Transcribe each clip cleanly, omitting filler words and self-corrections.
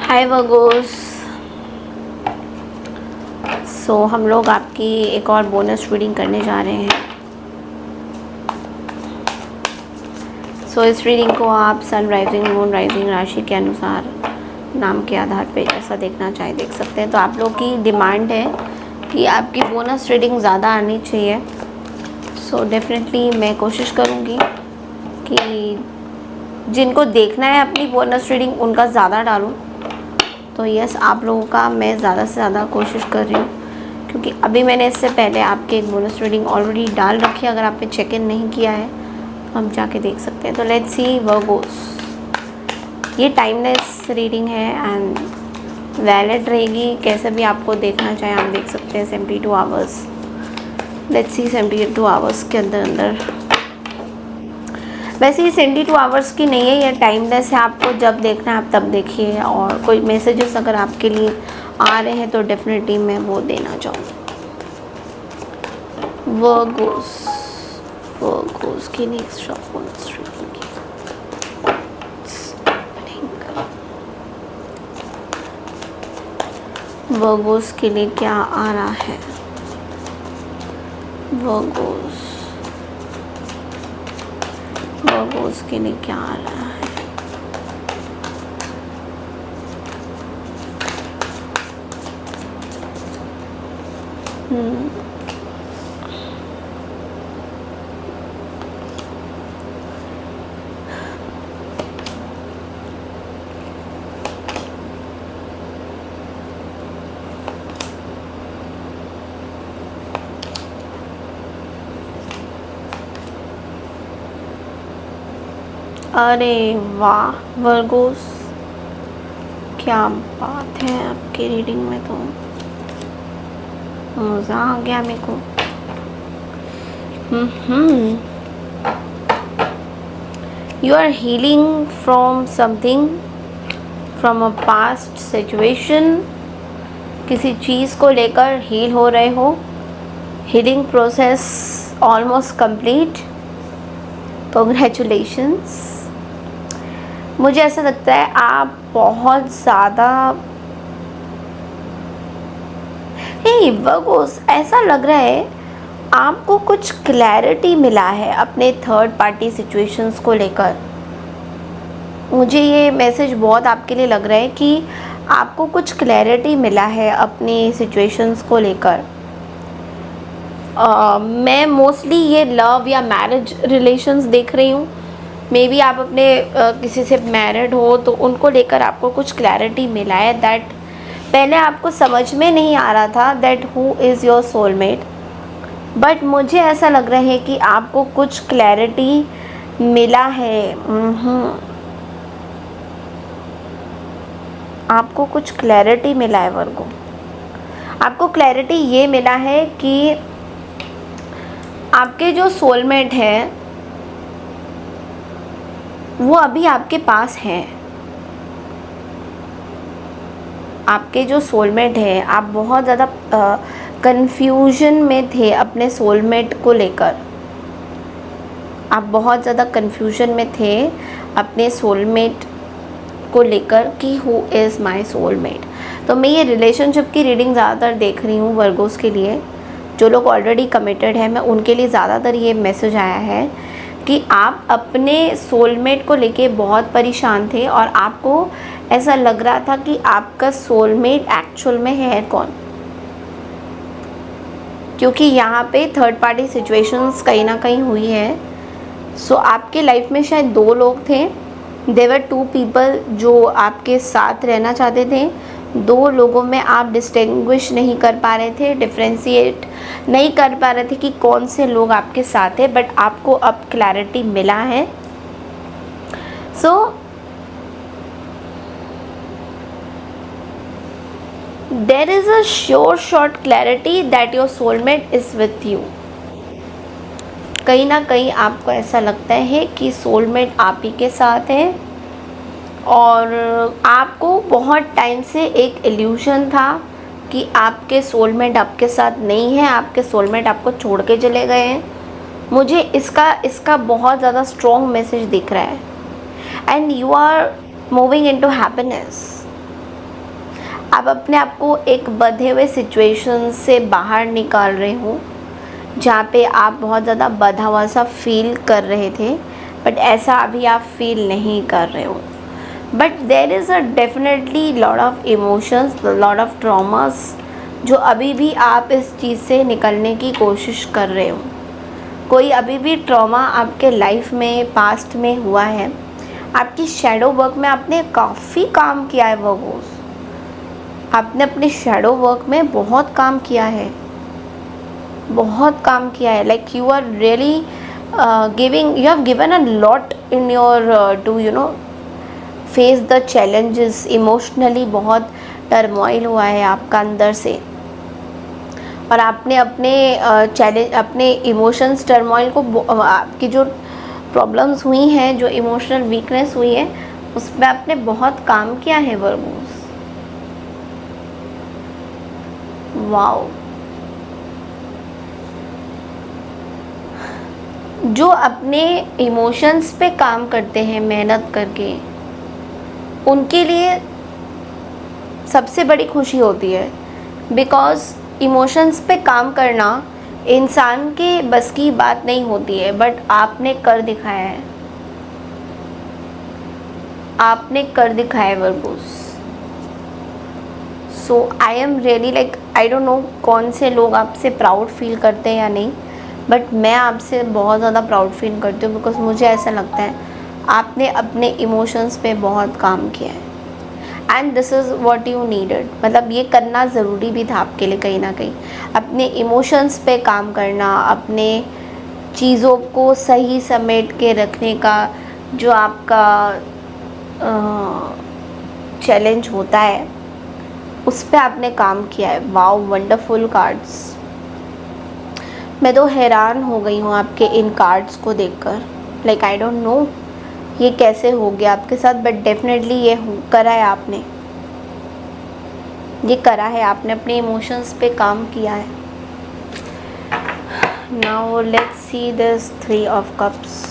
हाय Virgo's. हम लोग आपकी एक और बोनस रीडिंग करने जा रहे हैं। इस रीडिंग को आप सन राइजिंग मून राइजिंग राशि के अनुसार नाम के आधार पे जैसा देखना चाहे देख सकते हैं। तो आप लोग की डिमांड है कि आपकी बोनस रीडिंग ज़्यादा आनी चाहिए। डेफिनेटली मैं कोशिश करूँगी कि जिनको देखना है अपनी बोनस रीडिंग उनका ज़्यादा डालूँ। तो यस, आप लोगों का मैं ज़्यादा से ज़्यादा कोशिश कर रही हूँ, क्योंकि अभी मैंने इससे पहले आपके एक बोनस रीडिंग ऑलरेडी डाल रखी है। अगर आपने चेक इन नहीं किया है तो हम जाके देख सकते हैं। तो लेट्स सी वर्गोस, ये टाइमलेस रीडिंग है एंड वैलिड रहेगी। कैसे भी आपको देखना चाहे आप देख सकते हैं। 72 आवर्स, लेट्स सी 72 आवर्स के अंदर वैसे ये 72 आवर्स की नहीं है, ये टाइमलेस है। आपको जब देखना है आप तब देखिए। और कोई मैसेजेस अगर आपके लिए आ रहे हैं तो डेफिनेटली मैं वो देना चाहूँगी। वर्गोस की नेक्स्ट बोनस रीडिंग वर्गोस के लिए क्या आ रहा है। वर्गोस के लिए क्या आ रहा है। अरे वाह वर्गोस, क्या बात है आपकी रीडिंग में, तो मज़ा आ गया मेरे को। You are healing from something, from a past situation. किसी चीज़ को लेकर हील हो रहे हो। Healing process almost complete. Congratulations. मुझे ऐसा लगता है आप बहुत ज़्यादा वर्गोस, ऐसा लग रहा है आपको कुछ क्लैरिटी मिला है अपने थर्ड पार्टी सिचुएशंस को लेकर। मुझे ये मैसेज बहुत आपके लिए लग रहा है कि आपको कुछ क्लैरिटी मिला है अपनी सिचुएशंस को लेकर। मैं मोस्टली ये लव या मैरिज रिलेशंस देख रही हूँ। मे बी आप अपने किसी से मैरिड हो तो उनको लेकर आपको कुछ क्लैरिटी मिला है। दैट पहले आपको समझ में नहीं आ रहा था that who is your soulmate, but मुझे ऐसा लग रहा है कि आपको कुछ क्लैरिटी मिला है। आपको कुछ क्लैरिटी मिला है वर्गो। आपको क्लैरिटी ये मिला है कि आपके जो सोलमेट हैं वो अभी आपके पास हैं। आपके जो सोलमेट है, आप बहुत ज़्यादा कन्फ्यूजन में थे अपने सोलमेट को लेकर। आप बहुत ज़्यादा कन्फ्यूजन में थे अपने सोलमेट को लेकर कि हु इज़ माय सोलमेट। तो मैं ये रिलेशनशिप की रीडिंग ज़्यादातर देख रही हूँ वर्गोस के लिए। जो लोग ऑलरेडी कमिटेड हैं, मैं उनके लिए ज़्यादातर ये मैसेज आया है कि आप अपने सोलमेट को लेके बहुत परेशान थे और आपको ऐसा लग रहा था कि आपका सोलमेट एक्चुअल में है कौन, क्योंकि यहाँ पे थर्ड पार्टी सिचुएशंस कहीं ना कहीं हुई है। आपके लाइफ में शायद दो लोग थे। देवर टू पीपल जो आपके साथ रहना चाहते थे। दो लोगों में आप डिस्टिंग्विश नहीं कर पा रहे थे, डिफ्रेंशिएट नहीं कर पा रहे थे कि कौन से लोग आपके साथ हैं, बट आपको अब क्लैरिटी मिला है। There is a sure shot clarity that your soulmate is with you. कहीं ना कहीं आपको ऐसा लगता है कि सोलमेट आप ही के साथ है और आपको बहुत टाइम से एक इल्यूशन था कि आपके सोलमेट आपके साथ नहीं है, आपके सोलमेट आपको छोड़ के चले गए हैं। मुझे इसका बहुत ज़्यादा स्ट्रॉन्ग मैसेज दिख रहा है। And you are moving into happiness. आप अपने आप को एक बंधे हुए सिचुएशन से बाहर निकाल रहे हो, जहाँ पे आप बहुत ज़्यादा बंधा हुआ सा फील कर रहे थे, बट ऐसा अभी आप फील नहीं कर रहे हो। But there is a definitely lot of emotions, lot of traumas, जो अभी भी आप इस चीज़ से निकलने की कोशिश कर रहे हो। कोई अभी भी ट्रॉमा आपके लाइफ में पास्ट में हुआ है, आपकी शैडो वर्क में आपने काफ़ी काम किया है वर्गोस, आपने अपने शैडो वर्क में बहुत काम किया है, बहुत काम किया है। Like you are really giving, you have given a lot in your to face the challenges. Emotionally बहुत टर्मोइल हुआ है आपका अंदर से, और आपने अपने चैलेंज, अपने इमोशंस टर्मोइल को, आपकी जो प्रॉब्लम्स हुई हैं, जो इमोशनल वीकनेस हुई है, उस पर आपने बहुत काम किया है वर्गोस। वाओ। जो अपने इमोशंस पे काम करते हैं मेहनत करके, उनके लिए सबसे बड़ी खुशी होती है, बिकॉज़ इमोशंस पे काम करना इंसान के बस की बात नहीं होती है, बट आपने कर दिखाया है, आपने कर दिखाया है Virgo's. So I am really like, I don't know कौन से लोग आपसे प्राउड फील करते हैं या नहीं, बट मैं आपसे बहुत ज़्यादा प्राउड फील करती हूँ, बिकॉज मुझे ऐसा लगता है आपने अपने इमोशंस पे बहुत काम किया है, and this is what you needed. मतलब ये करना ज़रूरी भी था आपके लिए कहीं ना कहीं, अपने इमोशंस पे काम करना, अपने चीज़ों को सही समेट के रखने का जो आपका चैलेंज होता है, उस पे आपने काम किया है। Wow, wonderful cards. मैं तो हैरान हो गई हूँ आपके इन कार्ड्स को देखकर। लाइक आई डोंट नो ये कैसे हो गया आपके साथ, बट डेफिनेटली ये करा है आपने, ये करा है आपने, अपने इमोशंस पे काम किया है। Now let's see this 3 of cups.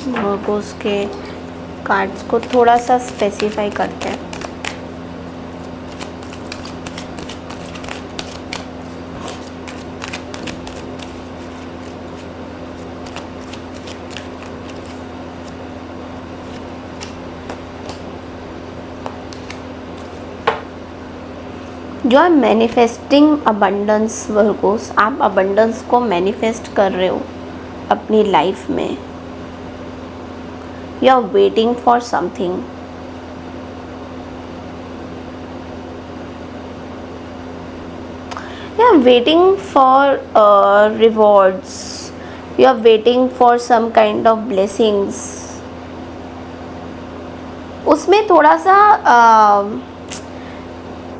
Virgos के कार्ड्स को थोड़ा सा स्पेसिफाई करते हैं। जो है मैनिफेस्टिंग अबंडेंस वर्गोस, आप अबंडेंस को मैनिफेस्ट कर रहे हो अपनी लाइफ में। You are waiting for something, you are waiting for rewards, you are waiting for some kind of blessings. उसमें थोड़ा सा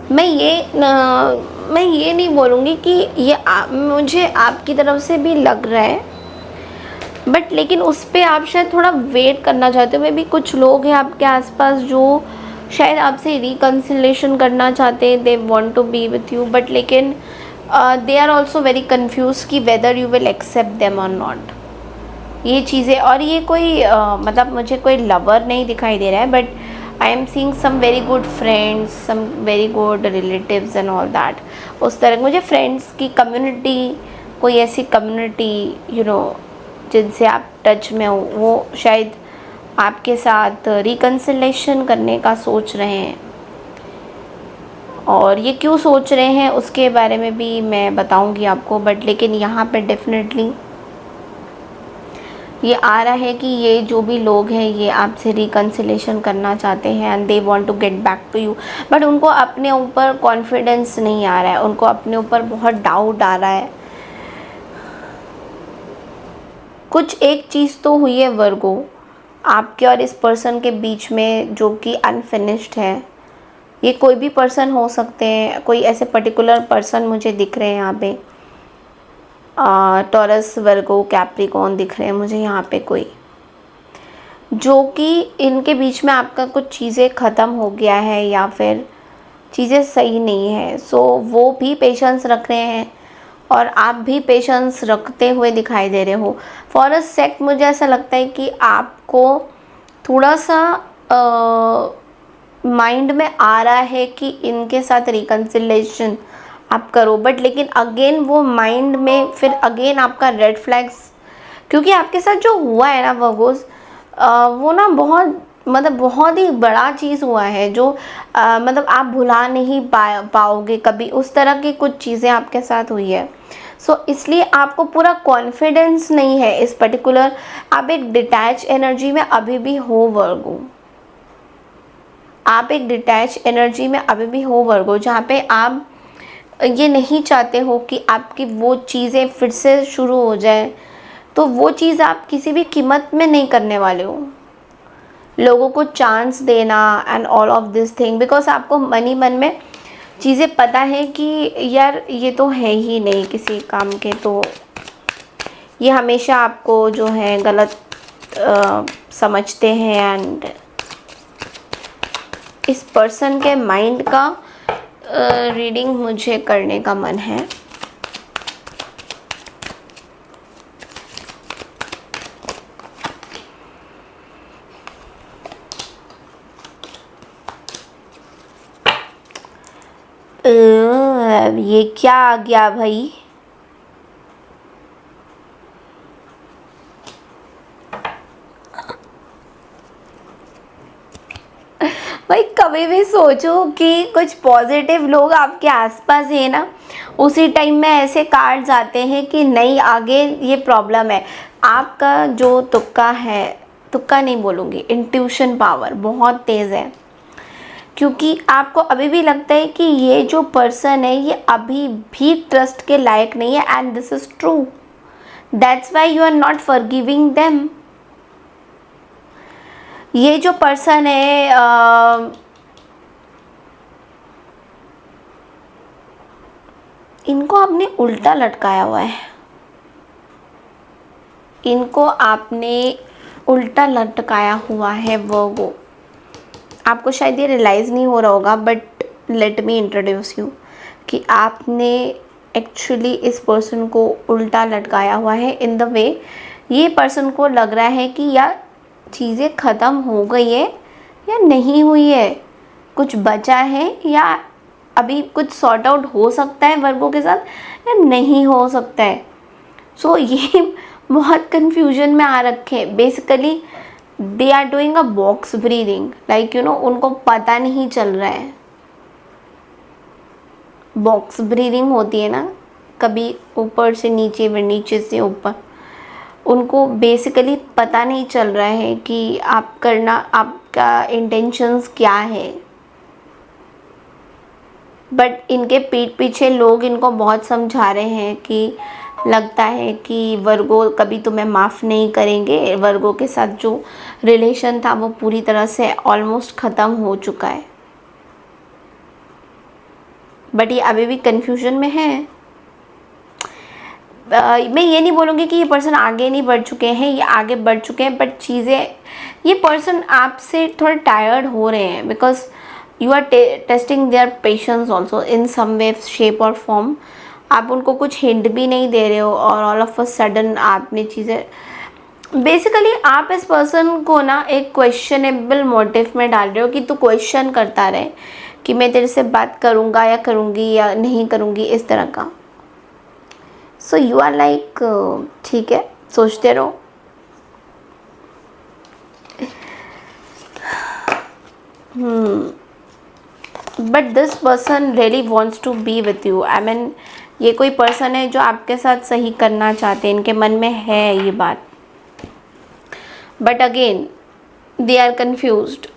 मैं ये नहीं बोलूँगी कि ये मुझे आपकी तरफ से भी लग रहा है, बट लेकिन उस पर आप शायद थोड़ा वेट करना चाहते हो। मे भी कुछ लोग हैं आपके आसपास जो शायद आपसे रिकन्सिलेशन करना चाहते हैं, they want to be with you, but लेकिन they are also very confuse कि whether you will accept them और नॉट, ये चीज़ें। और ये कोई मतलब मुझे कोई लवर नहीं दिखाई दे रहा है, but I am seeing some very good friends, some very good relatives and all that. उस तरह मुझे फ्रेंड्स की कम्युनिटी, कोई ऐसी कम्युनिटी जिनसे आप टच में हो, वो शायद आपके साथ रिकन्सिलेशन करने का सोच रहे हैं। और ये क्यों सोच रहे हैं उसके बारे में भी मैं बताऊंगी आपको, बट लेकिन यहाँ पे डेफिनेटली ये आ रहा है कि ये जो भी लोग हैं ये आपसे रिकन्सिलेशन करना चाहते हैं and they want to get back to you, but उनको अपने ऊपर कॉन्फिडेंस नहीं आ रहा है, उनको अपने ऊपर बहुत डाउट आ रहा है। कुछ एक चीज़ तो हुई है वर्गो आपके और इस पर्सन के बीच में जो कि अनफिनिश्ड है। ये कोई भी पर्सन हो सकते हैं, कोई ऐसे पर्टिकुलर पर्सन मुझे दिख रहे हैं यहाँ पे, टॉरस, वर्गो, कैप्रिकॉर्न दिख रहे हैं मुझे यहाँ पे, कोई जो कि इनके बीच में आपका कुछ चीज़ें ख़त्म हो गया है या फिर चीज़ें सही नहीं है। सो वो भी पेशेंस रख रहे हैं और आप भी पेशेंस रखते हुए दिखाई दे रहे हो। फॉर अ सेक मुझे ऐसा लगता है कि आपको थोड़ा सा माइंड में आ रहा है कि इनके साथ रिकन्सिलेशन आप करो, बट लेकिन अगेन वो माइंड में फिर अगेन आपका रेड फ्लैग्स, क्योंकि आपके साथ जो हुआ है ना वर्गोस, वो ना बहुत ही बड़ा चीज़ हुआ है जो मतलब आप भुला नहीं पाओगे कभी। उस तरह की कुछ चीज़ें आपके साथ हुई है। सो इसलिए आपको पूरा कॉन्फिडेंस नहीं है इस पर्टिकुलर, आप एक डिटैच एनर्जी में अभी भी हो वर्गो, आप एक डिटैच एनर्जी में अभी भी हो वर्गो, जहाँ पे आप ये नहीं चाहते हो कि आपकी वो चीज़ें फिर से शुरू हो जाए। तो वो चीज़ आप किसी भी कीमत में नहीं करने वाले हो, लोगों को चांस देना and all of this thing, because आपको मन ही मन में चीज़ें पता है कि यार ये तो है ही नहीं किसी काम के, तो ये हमेशा आपको जो है गलत समझते हैं। एंड इस पर्सन के माइंड का रीडिंग मुझे करने का मन है। ये क्या आ गया भाई? भाई कभी भी सोचो कि कुछ पॉजिटिव लोग आपके आसपास है ना, उसी टाइम में ऐसे कार्ड्स आते हैं कि नहीं आगे ये प्रॉब्लम है। आपका जो तुक्का है, तुक्का नहीं बोलूँगी, इंट्यूशन पावर बहुत तेज़ है, क्योंकि आपको अभी भी लगता है कि ये जो पर्सन है ये अभी भी ट्रस्ट के लायक नहीं है। And this is true, that's why you are not forgiving them. ये जो पर्सन है इनको आपने उल्टा लटकाया हुआ है, इनको आपने उल्टा लटकाया हुआ है वर्गो। आपको शायद ये रियलाइज़ नहीं हो रहा होगा, but let me introduce you कि आपने एक्चुअली इस पर्सन को उल्टा लटकाया हुआ है इन द वे, ये पर्सन को लग रहा है कि यार चीज़ें ख़त्म हो गई है या नहीं हुई है, कुछ बचा है या अभी कुछ सॉर्ट आउट हो सकता है वर्गों के साथ या नहीं हो सकता है। सो ये बहुत कन्फ्यूजन में आ रखे हैं। Basically they are doing a box breathing, like you know, उनको पता नहीं चल रहा है। बॉक्स ब्रीदिंग होती है ना, कभी ऊपर से नीचे फिर नीचे से ऊपर, उनको बेसिकली पता नहीं चल रहा है कि आपका इंटेंशंस क्या है। बट इनके पीठ पीछे लोग इनको बहुत समझा रहे हैं कि लगता है कि वर्गो कभी तुम्हें माफ़ नहीं करेंगे, वर्गो के साथ जो रिलेशन था वो पूरी तरह से ऑलमोस्ट ख़त्म हो चुका है। बट ये अभी भी कन्फ्यूजन में है। मैं ये नहीं बोलूँगी कि ये पर्सन आगे नहीं बढ़ चुके हैं, ये आगे बढ़ चुके हैं, बट चीज़ें, ये पर्सन आपसे थोड़े टायर्ड हो रहे हैं, because you are testing their patience also in some way shape और फॉर्म। आप उनको कुछ हिंट भी नहीं दे रहे हो और ऑल ऑफ अ सडन आपने चीज़ें, बेसिकली आप इस पर्सन को ना एक क्वेश्चनेबल मोटिव में डाल रहे हो कि तू क्वेश्चन करता रहे कि मैं तेरे से बात करूँगा या करूँगी या नहीं करूँगी, इस तरह का। सो यू आर लाइक ठीक है, सोचते रहो। But this person really wants to be with you. I mean ये कोई पर्सन है जो आपके साथ सही करना चाहते हैं, इनके मन में है ये बात, but again they are confused,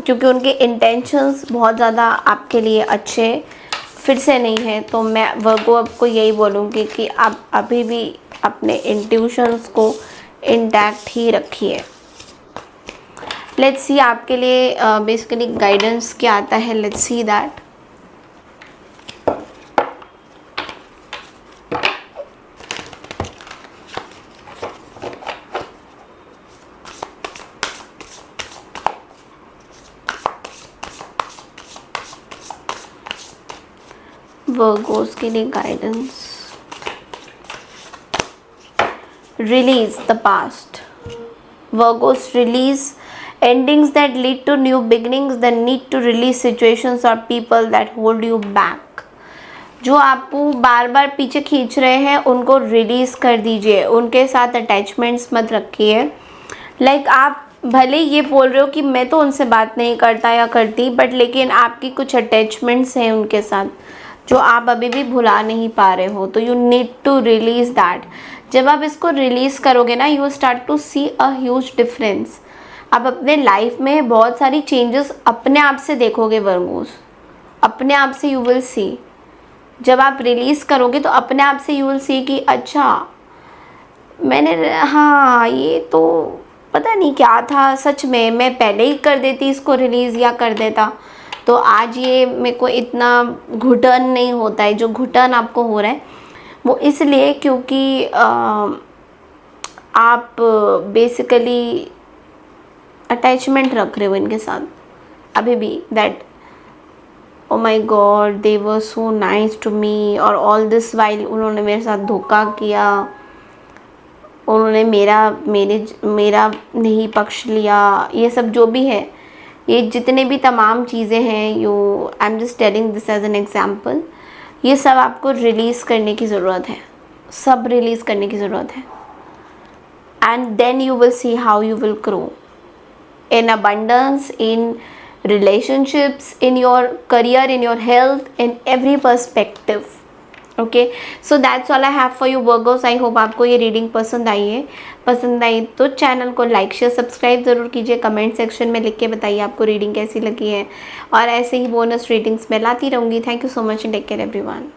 क्योंकि उनके इंटेंशंस बहुत ज़्यादा आपके लिए अच्छे फिर से नहीं है। तो मैं वर्गो आपको यही बोलूँगी कि आप अभी भी अपने इंट्यूशंस को इंटैक्ट ही रखिए। लेट्स सी आपके लिए बेसिकली गाइडेंस क्या आता है, लेट्स सी दैट। वर्गोस के लिए guidance, release the past, Virgos, release endings that lead to new beginnings, the need to release situations or people that hold you back. जो आपको बार बार पीछे खींच रहे हैं उनको रिलीज़ कर दीजिए, उनके साथ अटैचमेंट्स मत रखिए। लाइक आप भले ये बोल रहे हो कि मैं तो उनसे बात नहीं करता या करती, बट लेकिन आपकी कुछ अटैचमेंट्स हैं उनके साथ जो आप अभी भी भुला नहीं पा रहे हो, तो you need to release that. जब आप इसको रिलीज़ करोगे ना, you start to see a huge difference. आप अपने लाइफ में बहुत सारी चेंजेस अपने आप से देखोगे वर्गोस, अपने आप से यू विल सी। जब आप रिलीज़ करोगे तो अपने आप से यू विल सी कि अच्छा मैंने, हाँ ये तो पता नहीं क्या था, सच में मैं पहले ही कर देती इसको रिलीज़ या कर देता तो आज ये मेरे को इतना घुटन नहीं होता है। जो घुटन आपको हो रहा है वो इसलिए क्योंकि आप बेसिकली अटैचमेंट रख रहे हो इनके साथ अभी भी, that oh my God they were so nice to me, और ऑल दिस वाइल उन्होंने मेरे साथ धोखा किया, उन्होंने मेरा नहीं पक्ष लिया, ये सब जो भी है, ये जितने भी तमाम चीज़ें हैं, I am just telling this as an example, ये सब आपको रिलीज़ करने की ज़रूरत है, सब रिलीज़ करने की ज़रूरत है। And then you will see how you will grow in abundance, in relationships, in your career, in your health, in every perspective. Okay, so that's all I have for you Virgos. I hope आपको ये reading पसंद आई है। पसंद आई तो channel को like share subscribe ज़रूर कीजिए। Comment section में लिख के बताइए आपको रीडिंग कैसी लगी है, और ऐसे ही बोनस रीडिंग्स मैं लाती रहूँगी। Thank you so much and take care everyone.